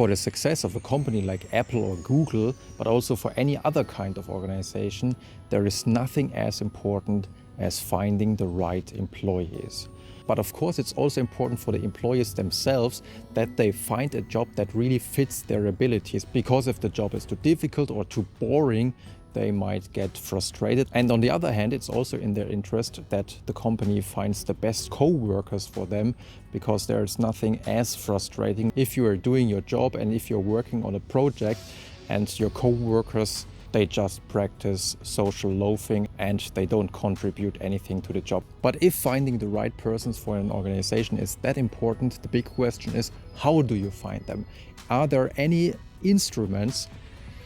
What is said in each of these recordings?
For the success of a company like Apple or Google, but also for any other kind of organization, there is nothing as important as finding the right employees. But of course, it's also important for the employees themselves that they find a job that really fits their abilities. Because if the job is too difficult or too boring, they might get frustrated. And on the other hand, it's also in their interest that the company finds the best co-workers for them, because there's nothing as frustrating if you are doing your job and if you're working on a project and your co-workers, they just practice social loafing and they don't contribute anything to the job. But if finding the right persons for an organization is that important, the big question is, how do you find them? Are there any instruments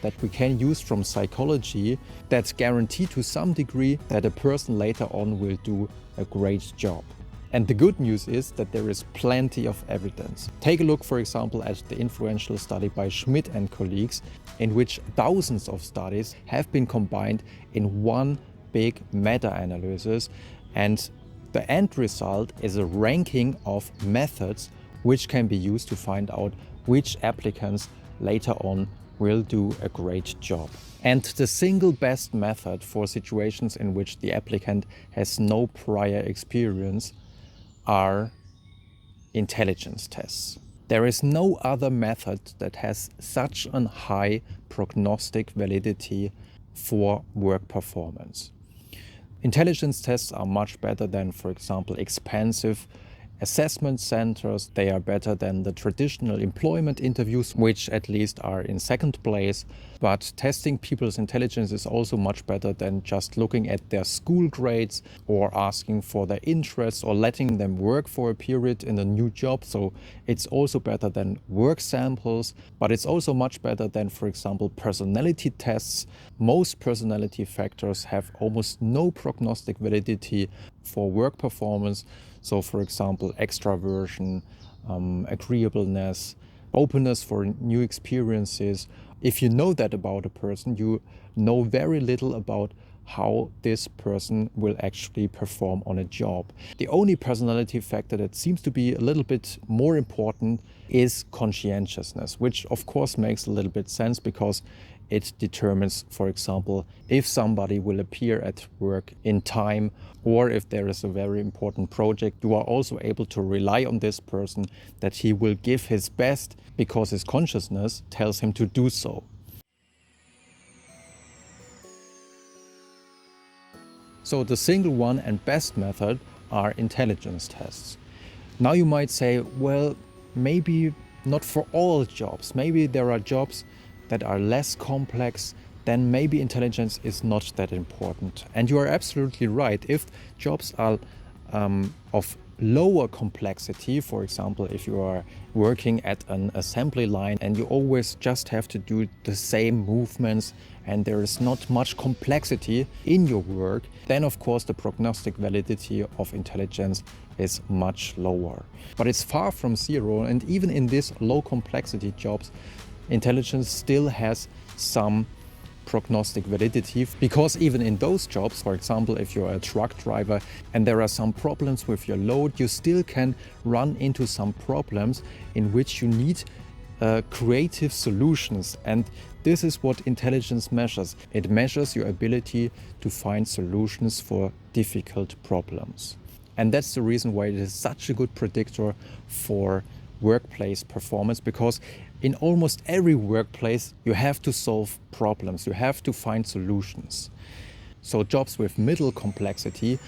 that we can use from psychology that guarantee to some degree that a person later on will do a great job? And the good news is that there is plenty of evidence. Take a look, for example, at the influential study by Schmidt and colleagues, in which thousands of studies have been combined in one big meta-analysis. And the end result is a ranking of methods which can be used to find out which applicants later on will do a great job. And the single best method for situations in which the applicant has no prior experience are intelligence tests. There is no other method that has such a high prognostic validity for work performance. Intelligence tests are much better than, for example, expensive assessment centers. They are better than the traditional employment interviews, which at least are in second place. But testing people's intelligence is also much better than just looking at their school grades or asking for their interests or letting them work for a period in a new job. So it's also better than work samples, but it's also much better than, for example, personality tests. Most personality factors have almost no prognostic validity for work performance. So, for example, extroversion, agreeableness, openness for new experiences. If you know that about a person, you know very little about how this person will actually perform on a job. The only personality factor that seems to be a little bit more important is conscientiousness, which of course makes a little bit sense because it determines, for example, if somebody will appear at work in time, or if there is a very important project, you are also able to rely on this person that he will give his best because his consciousness tells him to do so. So the single one and best method are intelligence tests. Now you might say, well, maybe not for all jobs. Maybe there are jobs that are less complex, then maybe intelligence is not that important. And you are absolutely right. If jobs are of lower complexity, for example, if you are working at an assembly line and you always just have to do the same movements and there is not much complexity in your work, then of course the prognostic validity of intelligence is much lower. But it's far from zero, and even in these low complexity jobs, intelligence still has some prognostic validity, because even in those jobs, for example, if you're a truck driver and there are some problems with your load, you still can run into some problems in which you need creative solutions. And this is what intelligence measures. It measures your ability to find solutions for difficult problems. And that's the reason why it is such a good predictor for workplace performance, because in almost every workplace you have to solve problems, you have to find solutions. So jobs with middle complexity,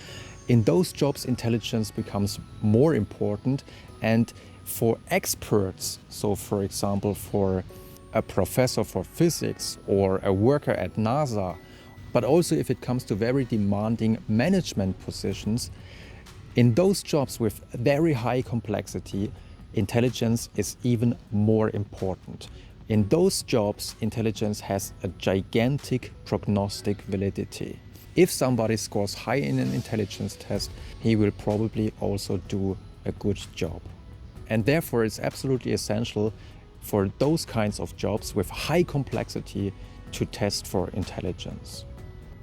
in those jobs intelligence becomes more important. And for experts, so for example for a professor for physics or a worker at NASA, but also if it comes to very demanding management positions, in those jobs with very high complexity, intelligence is even more important. In those jobs, intelligence has a gigantic prognostic validity. If somebody scores high in an intelligence test, he will probably also do a good job. And therefore, it's absolutely essential for those kinds of jobs with high complexity to test for intelligence.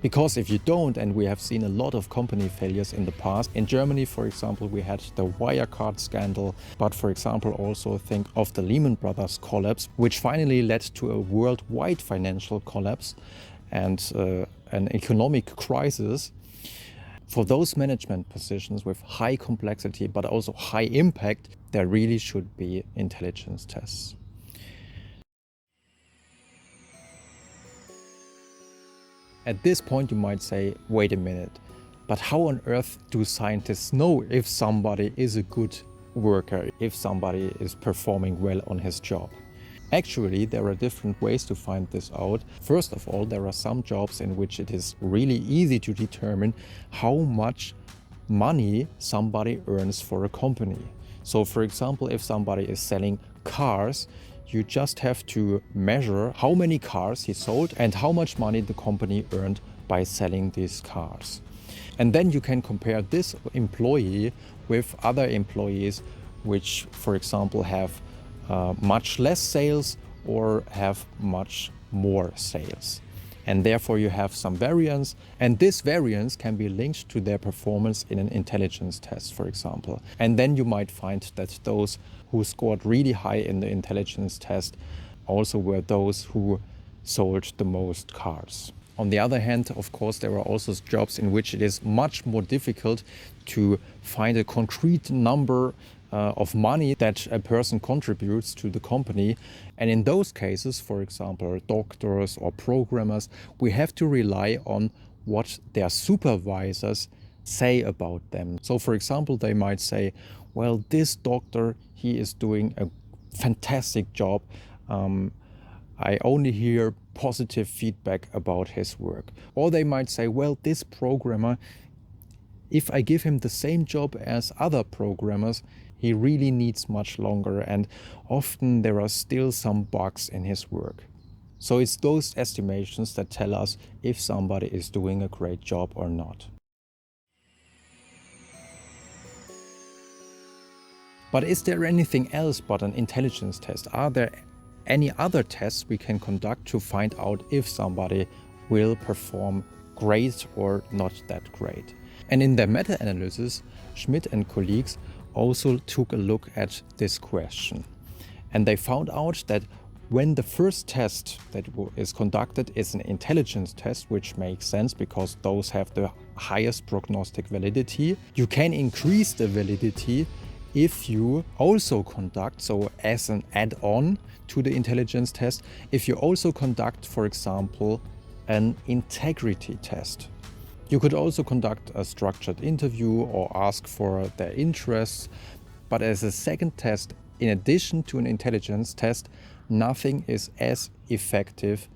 Because if you don't, and we have seen a lot of company failures in the past, in Germany, for example, we had the Wirecard scandal, but for example, also think of the Lehman Brothers collapse, which finally led to a worldwide financial collapse and an economic crisis. For those management positions with high complexity, but also high impact, there really should be intelligence tests. At this point, you might say, wait a minute, but how on earth do scientists know if somebody is a good worker, if somebody is performing well on his job? Actually, there are different ways to find this out. First of all, there are some jobs in which it is really easy to determine how much money somebody earns for a company. So for example, if somebody is selling cars, you just have to measure how many cars he sold and how much money the company earned by selling these cars. And then you can compare this employee with other employees which, for example, have much less sales or have much more sales. And therefore you have some variance, and this variance can be linked to their performance in an intelligence test, for example. And then you might find that those who scored really high in the intelligence test also were those who sold the most cars. On the other hand, of course, there are also jobs in which it is much more difficult to find a concrete number of money that a person contributes to the company. And in those cases, for example, doctors or programmers, we have to rely on what their supervisors say about them. So for example, they might say, well, this doctor, he is doing a fantastic job. I only hear positive feedback about his work. Or they might say, well, this programmer, if I give him the same job as other programmers, he really needs much longer, and often there are still some bugs in his work. So it's those estimations that tell us if somebody is doing a great job or not. But is there anything else but an intelligence test? Are there any other tests we can conduct to find out if somebody will perform great or not that great? And in their meta-analysis, Schmidt and colleagues also took a look at this question. And they found out that when the first test that is conducted is an intelligence test, which makes sense because those have the highest prognostic validity, you can increase the validity if you also conduct, so as an add-on to the intelligence test, if you also conduct, for example, an integrity test. You could also conduct a structured interview or ask for their interests, but as a second test, in addition to an intelligence test, nothing is as effective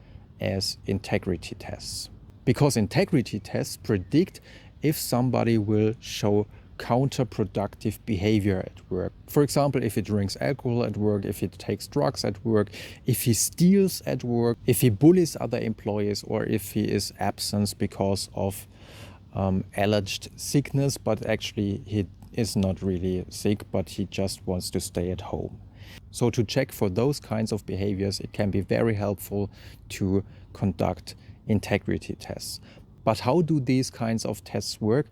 as integrity tests. Because integrity tests predict if somebody will show counterproductive behavior at work. For example, if he drinks alcohol at work, if he takes drugs at work, if he steals at work, if he bullies other employees, or if he is absent because of alleged sickness, but actually he is not really sick, but he just wants to stay at home. So to check for those kinds of behaviors, it can be very helpful to conduct integrity tests. But how do these kinds of tests work?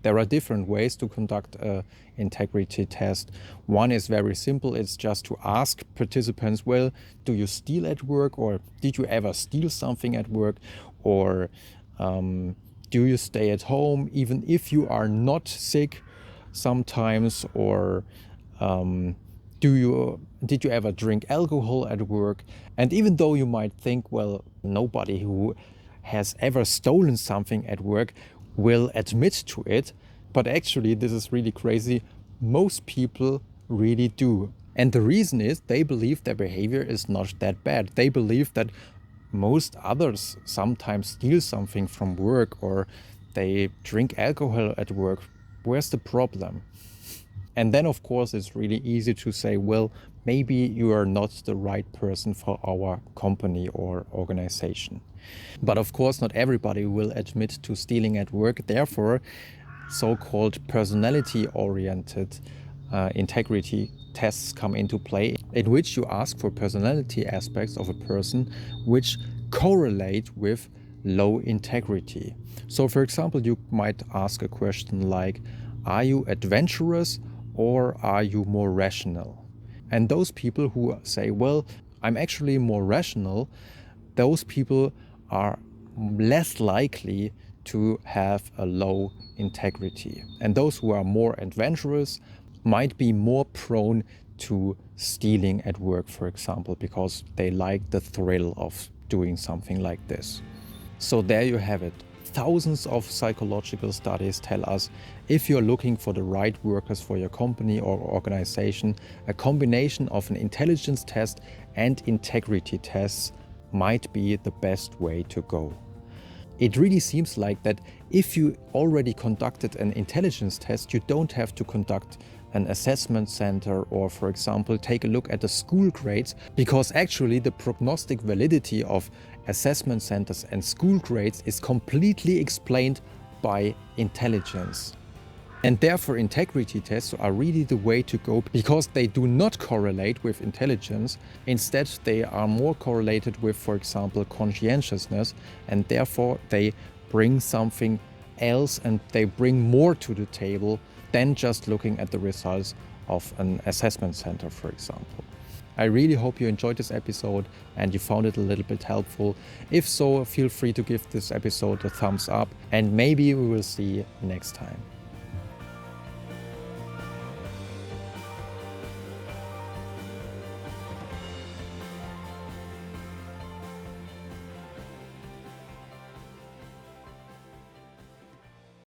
There are different ways to conduct an integrity test. One is very simple. It's just to ask participants, well, do you steal at work? Or did you ever steal something at work? Or do you stay at home even if you are not sick sometimes? Or did you ever drink alcohol at work? And even though you might think, well, nobody who has ever stolen something at work will admit to it, but actually this is really crazy. Most people really do. And the reason is they believe their behavior is not that bad. They believe that most others sometimes steal something from work or they drink alcohol at work. Where's the problem? And then, of course, it's really easy to say, well, maybe you are not the right person for our company or organization. But of course, not everybody will admit to stealing at work. Therefore, so-called personality-oriented integrity tests come into play, in which you ask for personality aspects of a person which correlate with low integrity. So for example, you might ask a question like, are you adventurous or are you more rational? And those people who say, well, I'm actually more rational, those people are less likely to have a low integrity. And those who are more adventurous might be more prone to stealing at work, for example, because they like the thrill of doing something like this. So there you have it. Thousands of psychological studies tell us if you're looking for the right workers for your company or organization, a combination of an intelligence test and integrity tests might be the best way to go. It really seems like that if you already conducted an intelligence test, you don't have to conduct an assessment center or, for example, take a look at the school grades, because actually the prognostic validity of assessment centers and school grades is completely explained by intelligence. And therefore integrity tests are really the way to go, because they do not correlate with intelligence. Instead, they are more correlated with, for example, conscientiousness, and therefore they bring something else and they bring more to the table than just looking at the results of an assessment center, for example. I really hope you enjoyed this episode and you found it a little bit helpful. If so, feel free to give this episode a thumbs up, and maybe we will see you next time.